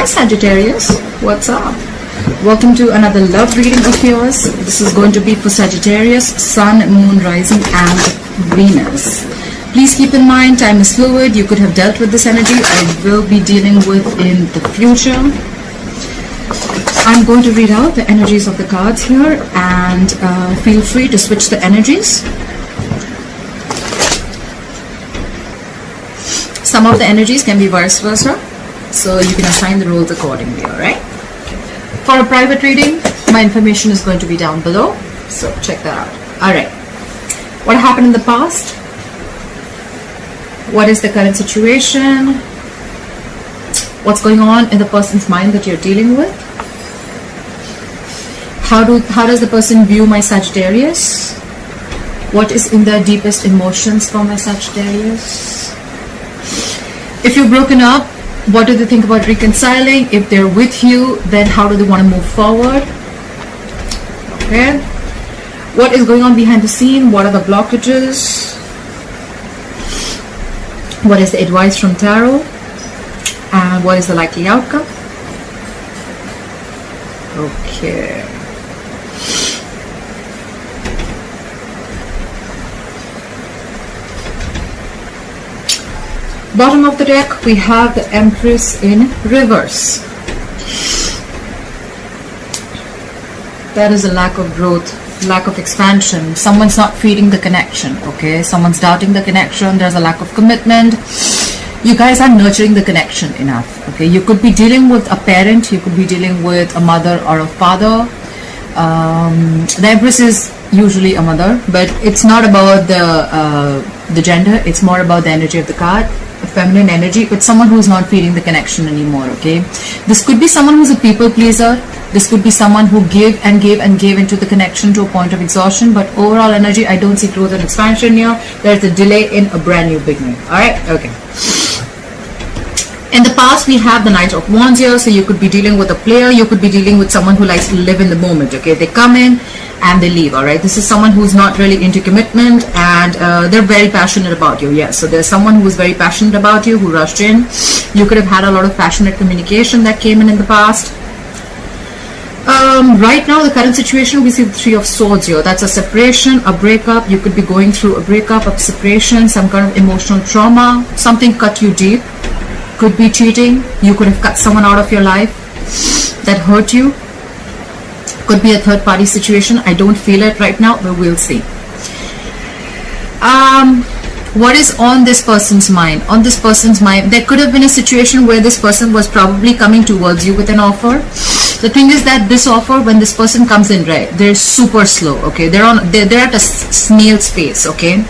Sagittarius, what's up? Welcome to another love reading of yours. This is going to be for Sagittarius, Sun, Moon, Rising and Venus. Please keep in mind, time is fluid. You could have dealt with this energy. I will be dealing with in the future. I'm going to read out the energies of the cards here, and feel free to switch the energies. Some of the energies can be vice versa, so you can assign the roles accordingly, alright? For a private reading, my information is going to be down below, so check that out. Alright, what happened in the past? What is the current situation? What's going on in the person's mind that you're dealing with? How does the person view my Sagittarius? What is in their deepest emotions for my Sagittarius? If you're broken up, what do they think about reconciling? If they're with you, then how do they want to move forward? Okay. What is going on behind the scene? What are the blockages? What is the advice from tarot? And what is the likely outcome? Okay. Bottom of the deck, we have the Empress in reverse. That is a lack of growth, lack of expansion. Someone's not feeding the connection, okay? Someone's doubting the connection. There's a lack of commitment. You guys are nurturing the connection enough, okay? You could be dealing with a parent. You could be dealing with a mother or a father. The Empress is usually a mother, but it's not about the gender. It's more about the energy of the card. Feminine energy with someone who's not feeling the connection anymore, okay? This could be someone who's a people pleaser. This could be someone who gave and gave and gave into the connection to a point of exhaustion, but overall energy, I don't see growth and expansion here. There's a delay in a brand new beginning. Alright, okay. In the past, we have the Knight of Wands here, so you could be dealing with a player. You could be dealing with someone who likes to live in the moment, okay? They come in and they leave, alright? This is someone who's not really into commitment, and they're very passionate about you, yes. So there's someone who's very passionate about you, who rushed in. You could have had a lot of passionate communication that came in the past. Right now, the current situation, we see the Three of Swords here. That's a separation, a breakup. You could be going through a breakup, a separation, some kind of emotional trauma. Something cut you deep. Could be cheating. You could have cut someone out of your life that hurt you. Could be a third party situation. I don't feel it right now, but we'll see. What is on this person's mind? On this person's mind, there could have been a situation where this person was probably coming towards you with an offer. The thing is that this offer, when this person comes in, right, they're super slow, okay? They're at a snail's pace, okay?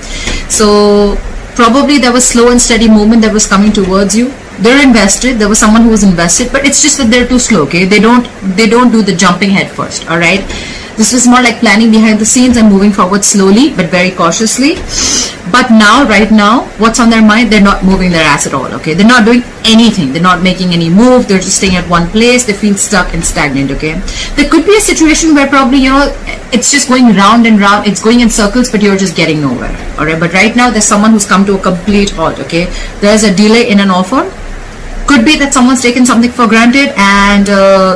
So probably there was slow and steady movement that was coming towards you. They're invested. There was someone who was invested, but it's just that they're too slow, okay? They don't do the jumping head first, all right? This was more like planning behind the scenes and moving forward slowly but very cautiously. But now, right now, what's on their mind? They're not moving their ass at all, okay? They're not doing anything. They're not making any move. They're just staying at one place. They feel stuck and stagnant, okay? There could be a situation where probably, you know, it's just going round and round. It's going in circles, but you're just getting nowhere, all right? But right now, there's someone who's come to a complete halt, okay? There's a delay in an offer. Could be that someone's taken something for granted, and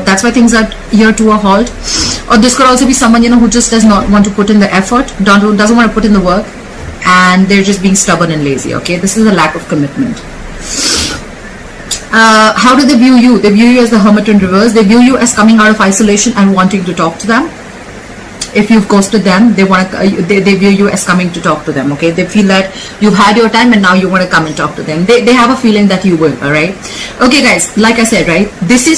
that's why things are here to a halt. Or this could also be someone, you know, who just does not want to put in the effort, doesn't want to put in the work, and they're just being stubborn and lazy, okay? This is a lack of commitment. How do they view you? They view you as the Hermit in reverse. They view you as coming out of isolation and wanting to talk to them. If you've ghosted them, they view you as coming to talk to them, okay? They feel that you've had your time and now you want to come and talk to them. They have a feeling that you will, all right? Okay, guys, like I said, right?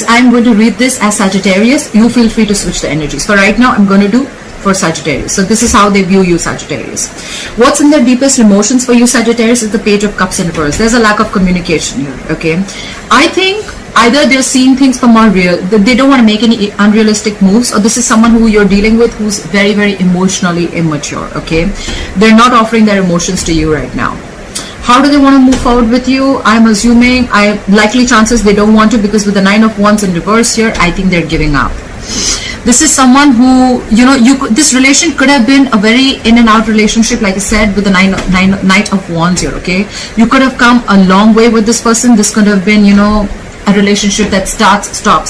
I'm going to read this as Sagittarius. You feel free to switch the energies. For right now, I'm going to do for Sagittarius. So this is how they view you, Sagittarius. What's in their deepest emotions for you, Sagittarius, is the Page of Cups in reverse. There's a lack of communication here, okay? I think either they're seeing things from unreal, they don't want to make any unrealistic moves, or this is someone who you're dealing with who's very, very emotionally immature, okay? They're not offering their emotions to you right now. How do they want to move forward with you? I'm assuming, likely chances they don't want to, because with the Nine of Wands in reverse here, I think they're giving up. This is someone who, you know, this relation could have been a very in and out relationship, like I said, with the Knight of Wands here, okay? You could have come a long way with this person. This could have been, you know, a relationship that starts, stops.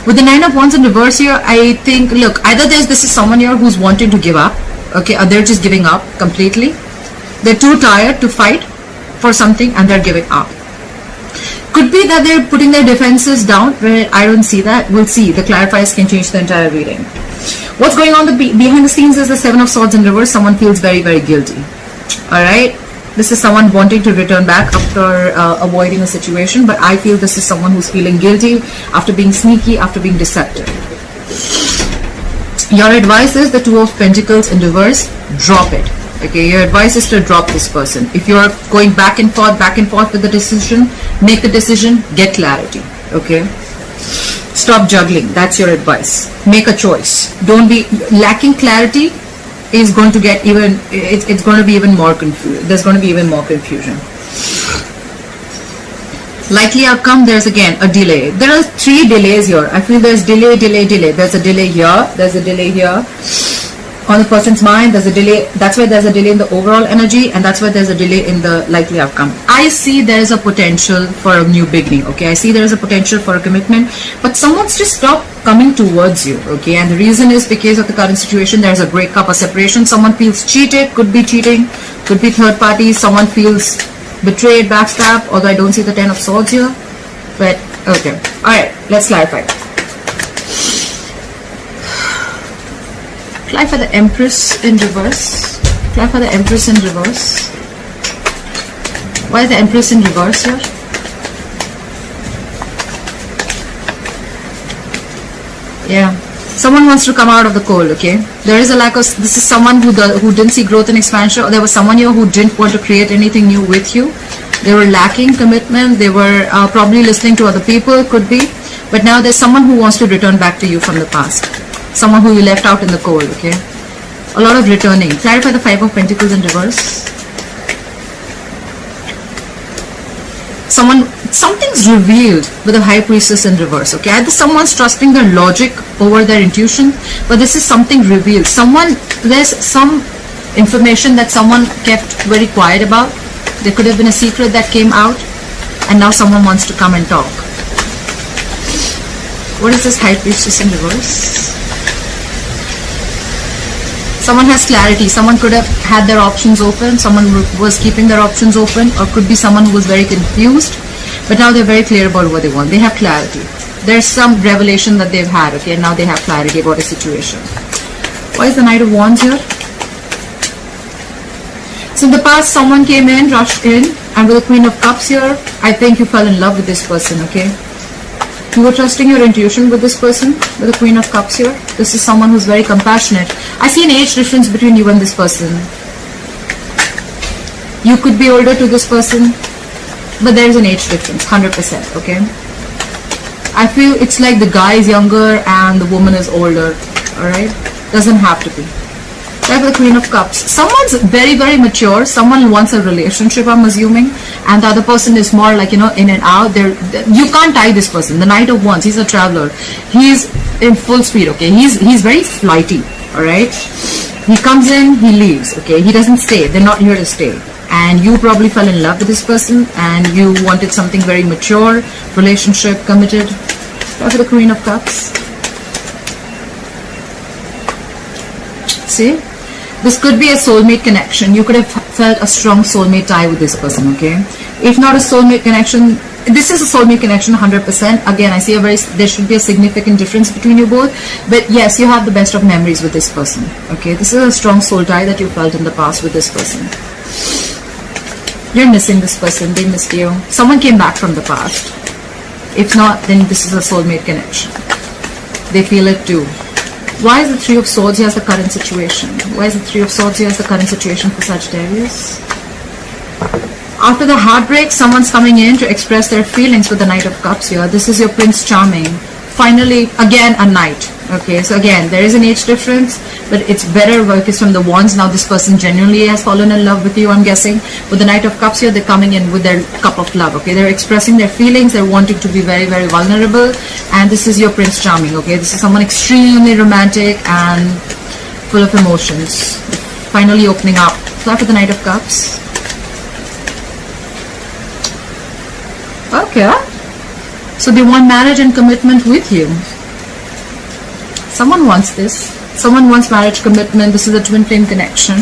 With the 9 of Wands in reverse here, I think, look, either this is someone here who's wanting to give up, okay, or they're just giving up completely. They're too tired to fight for something and they're giving up. Could be that they're putting their defenses down, but I don't see that. We'll see. The clarifiers can change the entire reading. What's going on behind the scenes is the 7 of Swords in reverse. Someone feels very, very guilty. Alright? This is someone wanting to return back after avoiding a situation, but I feel this is someone who's feeling guilty after being sneaky, after being deceptive. Your advice is the 2 of Pentacles in reverse. Drop it. Okay, your advice is to drop this person. If you're going back and forth with the decision, make the decision, get clarity. Okay? Stop juggling. That's your advice. Make a choice. Don't be lacking clarity is going to get even, it's going to be even more confused. There's going to be even more confusion. Likely outcome, there's again a delay. There are 3 delays here. I feel there's delay. There's a delay here. There's a delay here. On the person's mind, there's a delay. That's why there's a delay in the overall energy, and that's why there's a delay in the likely outcome. I see there's a potential for a new beginning. Okay, I see there's a potential for a commitment, but someone's just stopped coming towards you. Okay, and the reason is because of the current situation. There's a breakup, a separation. Someone feels cheated. Could be cheating. Could be third party. Someone feels betrayed, backstabbed. Although I don't see the 10 of Swords here, but okay. All right, let's clarify. Apply for the Empress in reverse. Apply for the Empress in reverse. Why is the Empress in reverse here? Yeah. Someone wants to come out of the cold, okay? There is a lack of... This is someone who didn't see growth and expansion. Or there was someone here who didn't want to create anything new with you. They were lacking commitment. They were probably listening to other people, could be. But now there's someone who wants to return back to you from the past. Someone who you left out in the cold, okay? A lot of returning. Clarify the 5 of Pentacles in reverse. Something's revealed with the High Priestess in reverse, okay? Either someone's trusting their logic over their intuition, but this is something revealed. There's some information that someone kept very quiet about. There could have been a secret that came out, and now someone wants to come and talk. What is this High Priestess in reverse? Someone has clarity. Someone could have had their options open. Someone was keeping their options open, or could be someone who was very confused, but now they're very clear about what they want. They have clarity. There's some revelation that they've had, okay, and now they have clarity about a situation. Why is the Knight of Wands here? So in the past, someone came in, rushed in, and with the Queen of Cups here, I think you fell in love with this person, okay? You were trusting your intuition with this person, with the Queen of Cups here. This is someone who's very compassionate. I see an age difference between you and this person. You could be older to this person, but there's an age difference, 100%, okay? I feel it's like the guy is younger and the woman is older, alright? Doesn't have to be. Like the Queen of Cups. Someone's very, very mature. Someone wants a relationship, I'm assuming. And the other person is more like, you know, in and out. You can't tie this person. The Knight of Wands, he's a traveler. He's in full speed, okay? He's very flighty, alright? He comes in, he leaves, okay? He doesn't stay. They're not here to stay. And you probably fell in love with this person and you wanted something very mature, relationship, committed. Look at the Queen of Cups. See? This could be a soulmate connection. You could have felt a strong soulmate tie with this person, okay? If not a soulmate connection, this is a soulmate connection 100%. Again, I see there should be a significant difference between you both. But yes, you have the best of memories with this person, okay? This is a strong soul tie that you felt in the past with this person. You're missing this person. They missed you. Someone came back from the past. If not, then this is a soulmate connection. They feel it too. Why is the Three of Swords here as the current situation? Why is the Three of Swords here as the current situation for Sagittarius? After the heartbreak, someone's coming in to express their feelings with the Knight of Cups here. This is your Prince Charming. Finally, again, a knight. Okay, so again, there is an age difference, but it's better because from the Wands, now this person genuinely has fallen in love with you, I'm guessing. With the Knight of Cups here, they're coming in with their cup of love, okay? They're expressing their feelings, they're wanting to be very, very vulnerable, and this is your Prince Charming, okay? This is someone extremely romantic and full of emotions. Finally opening up. So after the Knight of Cups. Well, Okay. So they want marriage and commitment with you. Someone wants this. Someone wants marriage commitment. This is a twin flame connection.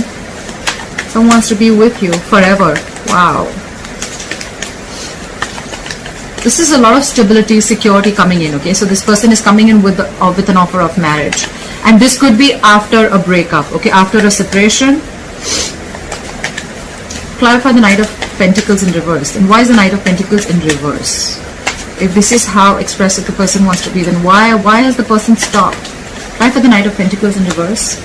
Someone wants to be with you forever. Wow. This is a lot of stability, security coming in, okay? So this person is coming in with an offer of marriage. And this could be after a breakup, okay? After a separation. Clarify the Knight of Pentacles in reverse. And why is the Knight of Pentacles in reverse? If this is how expressive the person wants to be, then why has the person stopped? Clarify the Knight of Pentacles in reverse.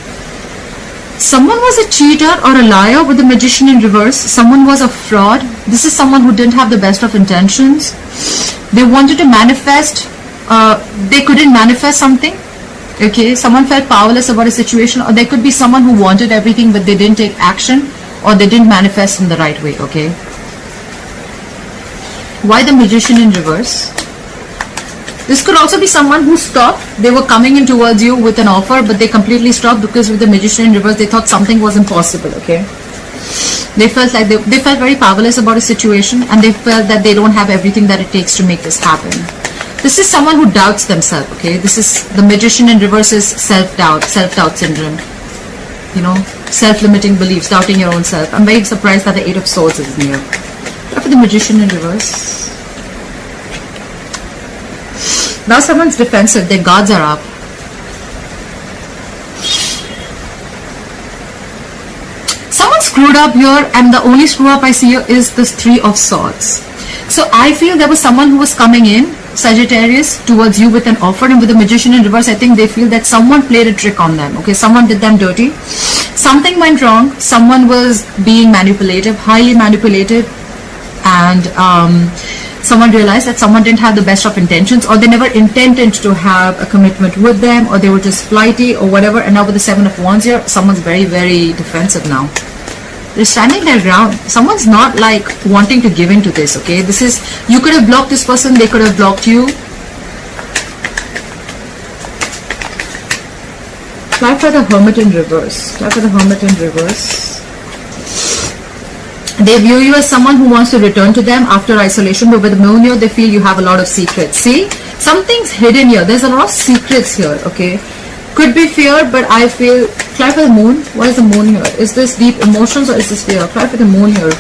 Someone was a cheater or a liar with the Magician in reverse. Someone was a fraud. This is someone who didn't have the best of intentions. They wanted to manifest. They couldn't manifest something. Okay, someone felt powerless about a situation, or there could be someone who wanted everything but they didn't take action, or they didn't manifest in the right way. Okay. Why the Magician in reverse? This could also be someone who stopped. They were coming in towards you with an offer, but they completely stopped because with the Magician in reverse, they thought something was impossible, okay? They felt like they felt very powerless about a situation, and they felt that they don't have everything that it takes to make this happen. This is someone who doubts themselves, okay? This is the Magician in reverse is self-doubt syndrome. You know, self-limiting beliefs, doubting your own self. I'm very surprised that the Eight of Swords is here. Look at the Magician in reverse. Now someone's defensive, their guards are up. Someone screwed up here, and the only screw up I see here is this Three of Swords. So I feel there was someone who was coming in, Sagittarius, towards you with an offer, and with the Magician in reverse, I think they feel that someone played a trick on them. Okay, someone did them dirty. Something went wrong. Someone was being manipulative, highly manipulative, and someone realized that someone didn't have the best of intentions, or they never intended to have a commitment with them, or they were just flighty or whatever. And now with the Seven of Wands here, someone's very, very defensive now. They're standing their ground. Someone's not like wanting to give in to this, okay? This is, you could have blocked this person, they could have blocked you. Try for the Hermit in reverse. Try for the Hermit in reverse. They view you as someone who wants to return to them after isolation, but with the Moon here, they feel you have a lot of secrets. See? Something's hidden here. There's a lot of secrets here, okay? Could be fear, but I feel... Try for the Moon. What is the Moon here? Is this deep emotions or is this fear? Try for the Moon here.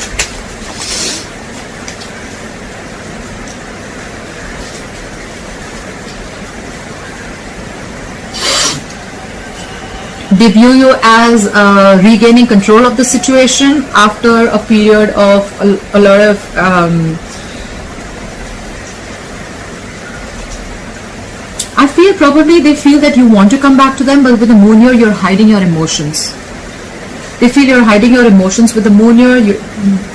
They view you as regaining control of the situation after a period of a lot of I feel probably they feel that you want to come back to them, but with the Moon here, you're hiding your emotions. They feel you're hiding your emotions with the Moon here.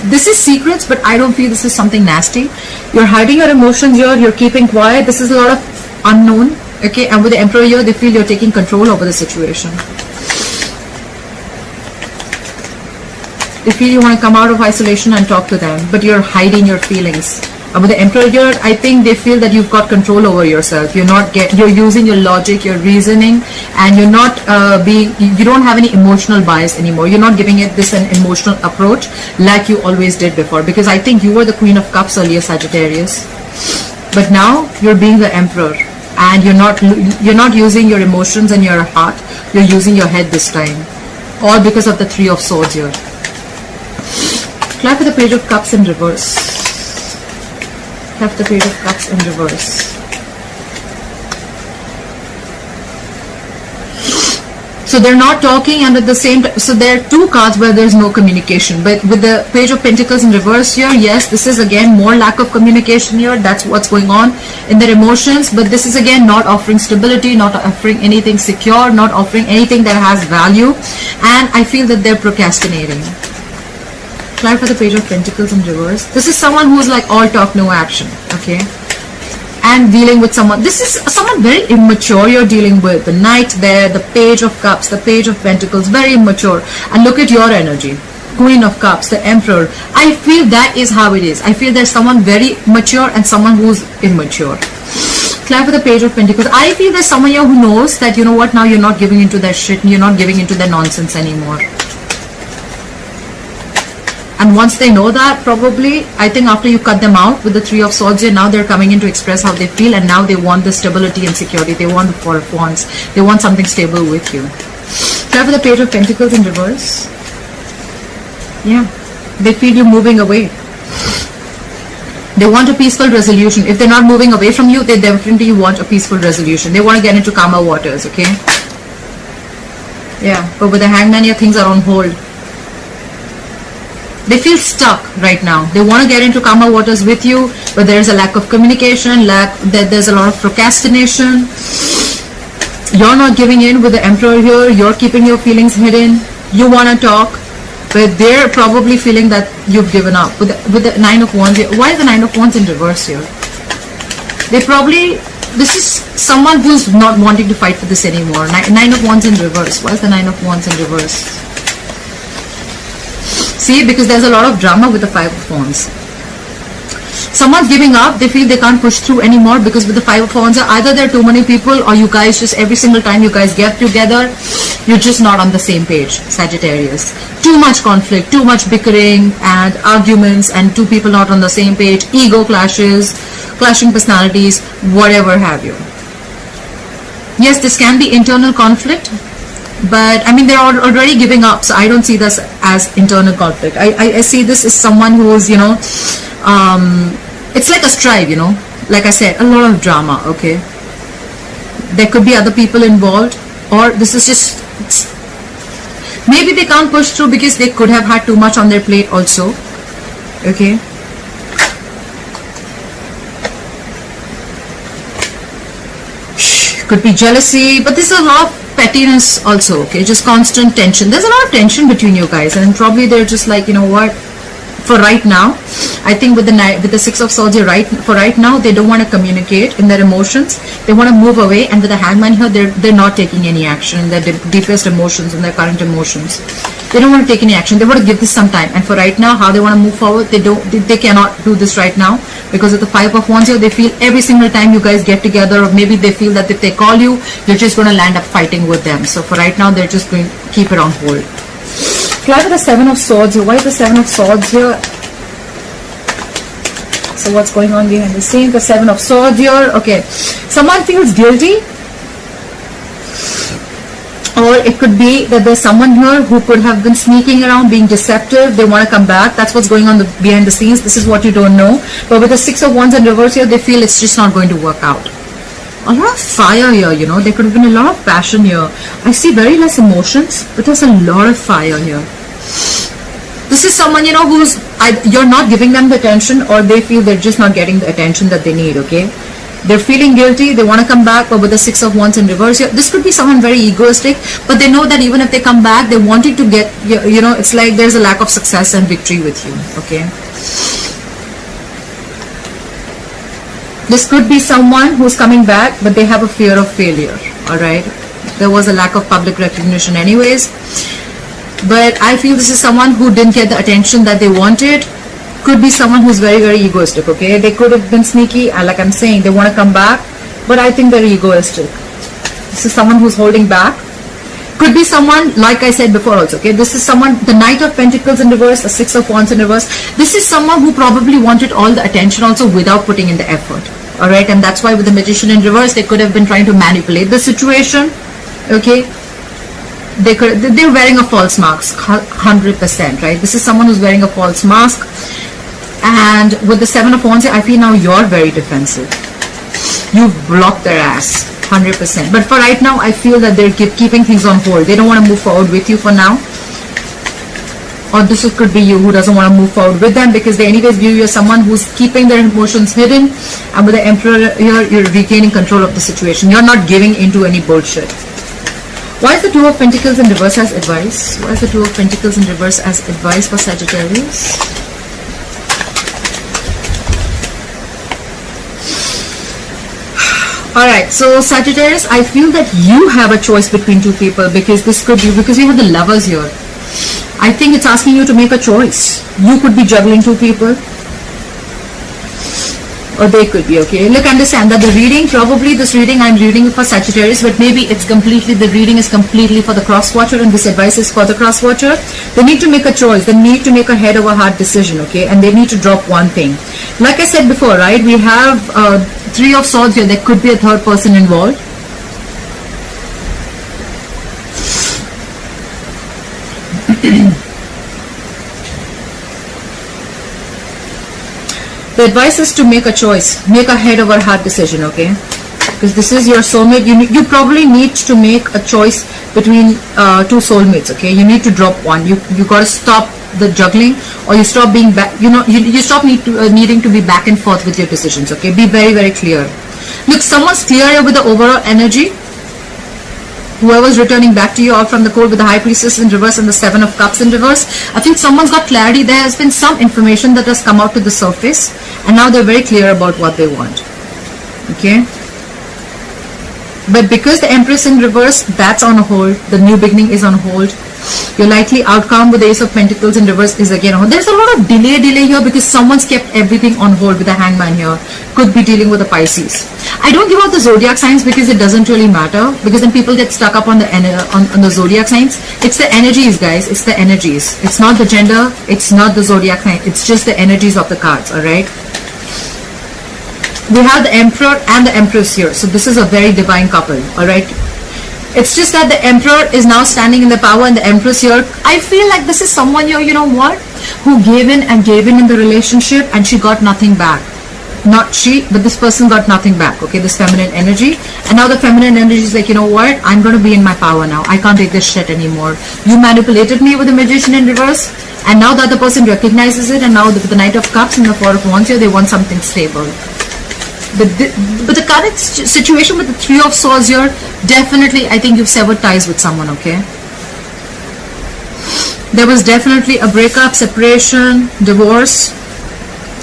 This is secrets, but I don't feel this is something nasty. You're hiding your emotions here. You're keeping quiet. This is a lot of unknown. Okay, and with the Emperor here, they feel you're taking control over the situation. They feel you want to come out of isolation and talk to them, but you're hiding your feelings. And with the Emperor here, I think they feel that you've got control over yourself. You're using your logic, your reasoning, and you're not you don't have any emotional bias anymore. You're not giving it this an emotional approach like you always did before. Because I think you were the Queen of Cups earlier, Sagittarius. But now you're being the Emperor. And you're not using your emotions and your heart. You're using your head this time. All because of the Three of Swords here. Clap for the Page of Cups in reverse. Clap the Page of Cups in reverse. So they're not talking, and at the same time, so there are two cards where there's no communication. But with the Page of Pentacles in reverse here, yes, this is again more lack of communication here. That's what's going on in their emotions. But this is again not offering stability, not offering anything secure, not offering anything that has value. And I feel that they're procrastinating. Try for the Page of Pentacles in reverse. This is someone who's like all talk, no action. Okay. And dealing with someone, this is someone very immature you're dealing with. The Knight there, the Page of Cups, the Page of Pentacles, very immature. And look at your energy. Queen of Cups, the Emperor. I feel that is how it is. I feel there's someone very mature and someone who's immature. Clap for the Page of Pentacles. I feel there's someone here who knows that, you know what, now you're not giving into their shit and you're not giving into their nonsense anymore. And once they know that, probably, I think after you cut them out with the Three of Swords here, now they're coming in to express how they feel, and now they want the stability and security. They want the Four of Wands. They want something stable with you. Try for the Page of Pentacles in reverse. Yeah. They feel you moving away. They want a peaceful resolution. If they're not moving away from you, they definitely want a peaceful resolution. They want to get into calmer waters, okay? Yeah, but with the Hangman here, things are on hold. They feel stuck right now. They want to get into calmer waters with you, but there's a lack of communication, there's a lot of procrastination. You're not giving in with the Emperor here. You're keeping your feelings hidden. You want to talk, but they're probably feeling that you've given up. With the Nine of Wands here. Why is the Nine of Wands in reverse here? They probably, this is someone who's not wanting to fight for this anymore. Nine of Wands in reverse. Why is the Nine of Wands in reverse? See, because there's a lot of drama with the Five of Wands. Someone's giving up. They feel they can't push through anymore because with the Five of Wands, either there are too many people, or you guys just, every single time you guys get together, you're just not on the same page, Sagittarius. Too much conflict, too much bickering and arguments, and two people not on the same page, ego clashes, clashing personalities, whatever have you. Yes, this can be internal conflict, but I mean, they're already giving up, so I don't see this as internal conflict. I see this as someone who's, you know, it's like a strife, you know, like I said, a lot of drama, okay? There could be other people involved, or this is just, maybe they can't push through because they could have had too much on their plate also, okay? Could be jealousy, but this is a lot of pettiness also, okay? Just constant tension. There's a lot of tension between you guys, and probably they're just like, you know what, for right now, I think with the Six of Swords, for right now, they don't want to communicate in their emotions. They want to move away, and with the Hangman here, they're not taking any action in their deepest emotions, in their current emotions. They don't want to take any action. They want to give this some time, and for right now, how they want to move forward, they cannot do this right now, because of the Five of Wands here, they feel every single time you guys get together, or maybe they feel that if they call you, you're just going to land up fighting with them. So for right now, they're just going to keep it on hold. Try with the Seven of Swords here. Why is the Seven of Swords here? So what's going on behind the scenes? The Seven of Swords here. Okay. Someone feels guilty. Or it could be that there's someone here who could have been sneaking around, being deceptive. They want to come back. That's what's going on behind the scenes. This is what you don't know. But with the Six of Wands in reverse here, they feel it's just not going to work out. A lot of fire here, you know. There could have been a lot of passion here. I see very less emotions, but there's a lot of fire here. This is someone, you know, you're not giving them the attention, or they feel they're just not getting the attention that they need, okay? They're feeling guilty, they want to come back, but with the Six of Wands in reverse here, this could be someone very egoistic, but they know that even if they come back, they're wanting to get, you know, it's like there's a lack of success and victory with you, okay? This could be someone who's coming back, but they have a fear of failure, alright? There was a lack of public recognition anyways. But I feel this is someone who didn't get the attention that they wanted. Could be someone who's very, very egoistic, okay? They could have been sneaky, like I'm saying, they want to come back, but I think they're egoistic. This is someone who's holding back. Could be someone, like I said before also, okay? This is someone, the Knight of Pentacles in reverse, the Six of Wands in reverse. This is someone who probably wanted all the attention also without putting in the effort, alright? And that's why with the Magician in reverse, they could have been trying to manipulate the situation, okay? They're wearing a false mask, 100%, right? This is someone who's wearing a false mask. And with the Seven of Wands, I feel now you're very defensive. You've blocked their ass, 100%. But for right now, I feel that they're keeping things on hold. They don't want to move forward with you for now. Or this could be you who doesn't want to move forward with them, because they anyways view you as someone who's keeping their emotions hidden. And with the Emperor here, you're regaining control of the situation. You're not giving into any bullshit. Why is the Two of Pentacles in reverse as advice? Why is the Two of Pentacles in reverse as advice for Sagittarius? Alright, so Sagittarius, I feel that you have a choice between two people, because this could be, because you have the Lovers here. I think it's asking you to make a choice. You could be juggling two people. or they could be, okay? Look, understand that the reading, probably this reading I'm reading for Sagittarius, but maybe it's completely, the reading is completely for the cross watcher, and this advice is for the cross watcher. They need to make a choice. They need to make a head over heart decision, okay? And they need to drop one thing. Like I said before, right? We have Three of Swords here. There could be a third person involved. The advice is to make a choice, make a head over heart decision, okay? Because this is your soulmate. You probably need to make a choice between two soulmates, okay? You need to drop one. You got to stop the juggling, or you stop being back. You stop needing to be back and forth with your decisions, okay? Be very, very clear. Look, someone's clear with the overall energy. Whoever's returning back to you out from the cold with the High Priestess in reverse and the Seven of Cups in reverse, I think someone's got clarity. There has been some information that has come out to the surface, and now they're very clear about what they want, okay? But because the Empress in reverse, that's on hold. The new beginning is on hold. Your likely outcome with the Ace of Pentacles in reverse is again on hold. There's a lot of delay here because someone's kept everything on hold with the Hangman here. Could be dealing with the Pisces. I don't give out the zodiac signs because it doesn't really matter, because then people get stuck up on the zodiac signs. It's the energies, guys. It's the energies. It's not the gender. It's not the zodiac sign. It's just the energies of the cards, all right? We have the Emperor and the Empress here. So this is a very divine couple, all right? It's just that the Emperor is now standing in the power, and the Empress here, I feel like this is someone here, you know what, who gave in and gave in the relationship, and she got nothing back. Not she, but this person got nothing back, okay? This feminine energy. And now the feminine energy is like, you know what, I'm going to be in my power now. I can't take this shit anymore. You manipulated me with the Magician in reverse, and now the other person recognizes it, and now with the Knight of Cups and the Four of Wands here, they want something stable. But the current situation with the Three of Swords here, definitely I think you've severed ties with someone, okay? There was definitely a breakup, separation, divorce.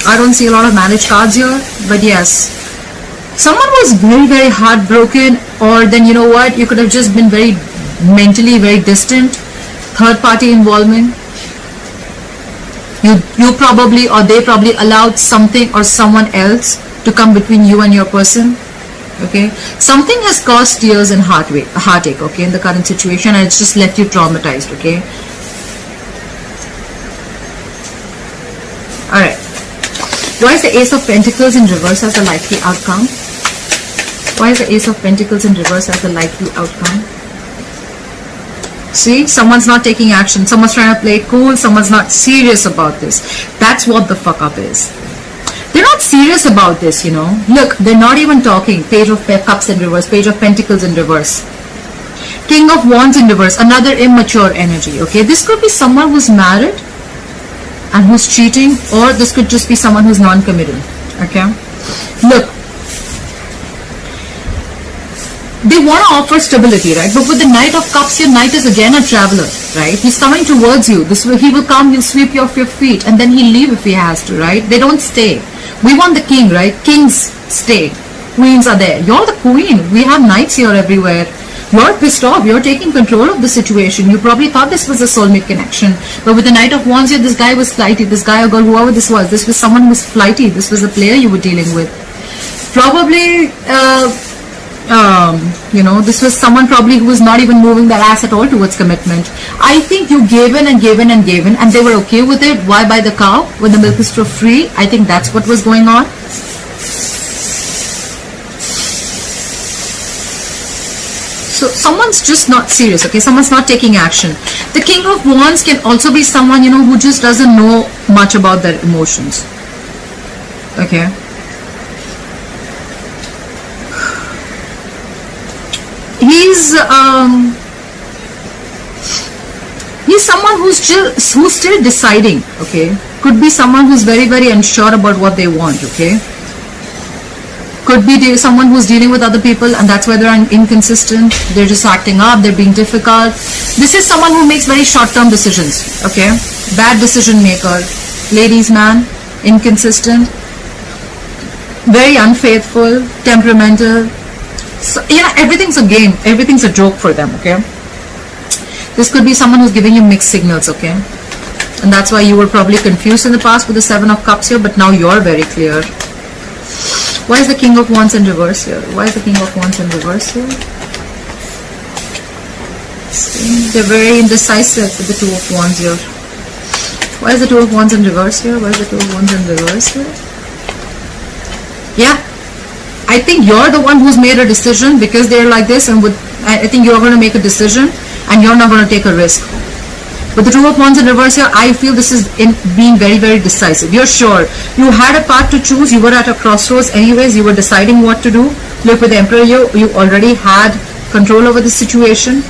I don't see a lot of marriage cards here, but yes. Someone was very, very heartbroken, or then, you know what, you could have just been very mentally very distant. Third party involvement. You probably, or they probably allowed something or someone else to come between you and your person, okay? Something has caused tears and heartache, okay, in the current situation, and it's just left you traumatized, okay? Alright. Why is the Ace of Pentacles in reverse as a likely outcome? Why is the Ace of Pentacles in reverse as a likely outcome? See, someone's not taking action. Someone's trying to play it cool. Someone's not serious about this. That's what the fuck up is. They're not serious about this, you know. Look, they're not even talking. Page of Cups in reverse. Page of Pentacles in reverse. King of Wands in reverse. Another immature energy, okay? This could be someone who's married and who's cheating, or this could just be someone who's non-committal, okay? Look, they want to offer stability, right? But with the Knight of Cups here, Knight is again a traveler, right? He's coming towards you. This way, he will come, he'll sweep you off your feet, and then he'll leave if he has to, right? They don't stay. We want the king, right? Kings stay. Queens are there. You're the queen. We have knights here everywhere. You're pissed off. You're taking control of the situation. You probably thought this was a soulmate connection. But with the Knight of Wands here, this guy was flighty. This guy or girl, whoever this was someone who was flighty. This was a player you were dealing with. Probably, you know, this was someone probably who was not even moving their ass at all towards commitment. I think you gave in and gave in and gave in, and they were okay with it. Why buy the cow when the milk is still free? I think that's what was going on. So someone's just not serious, okay? Someone's not taking action. The King of Wands can also be someone, you know, who just doesn't know much about their emotions, okay? He's someone who's still deciding, okay? Could be someone who's very, very unsure about what they want, okay? Could be someone who's dealing with other people, and that's why they're inconsistent. They're just acting up. They're being difficult. This is someone who makes very short-term decisions, okay? Bad decision maker. Ladies, man, inconsistent, very unfaithful, temperamental. So, yeah, everything's a game. Everything's a joke for them, okay? This could be someone who's giving you mixed signals, okay? And that's why you were probably confused in the past with the Seven of Cups here, but now you're very clear. Why is the King of Wands in reverse here? Why is the King of Wands in reverse here? See, they're very indecisive with the Two of Wands here. Why is the Two of Wands in reverse here? Why is the Two of Wands in reverse here? Yeah, I think you're the one who's made a decision because they're like this, and I think you're going to make a decision and you're not going to take a risk. With the Two of Wands in reverse here, I feel this is in being very, very decisive. You're sure. You had a path to choose. You were at a crossroads anyways. You were deciding what to do. Look, with the Emperor, you already had control over the situation.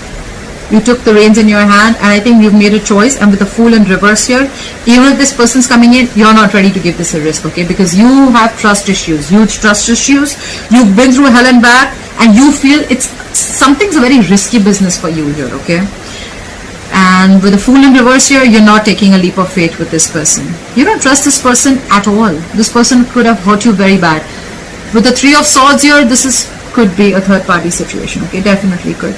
You took the reins in your hand, and I think you've made a choice. And with the Fool in reverse here, even if this person's coming in, you're not ready to give this a risk, okay? Because you have trust issues, huge trust issues. You've been through hell and back, and you feel something's a very risky business for you here, okay? And with the Fool in reverse here, you're not taking a leap of faith with this person. You don't trust this person at all. This person could have hurt you very bad. With the Three of Swords here, could be a third party situation, okay? Definitely could.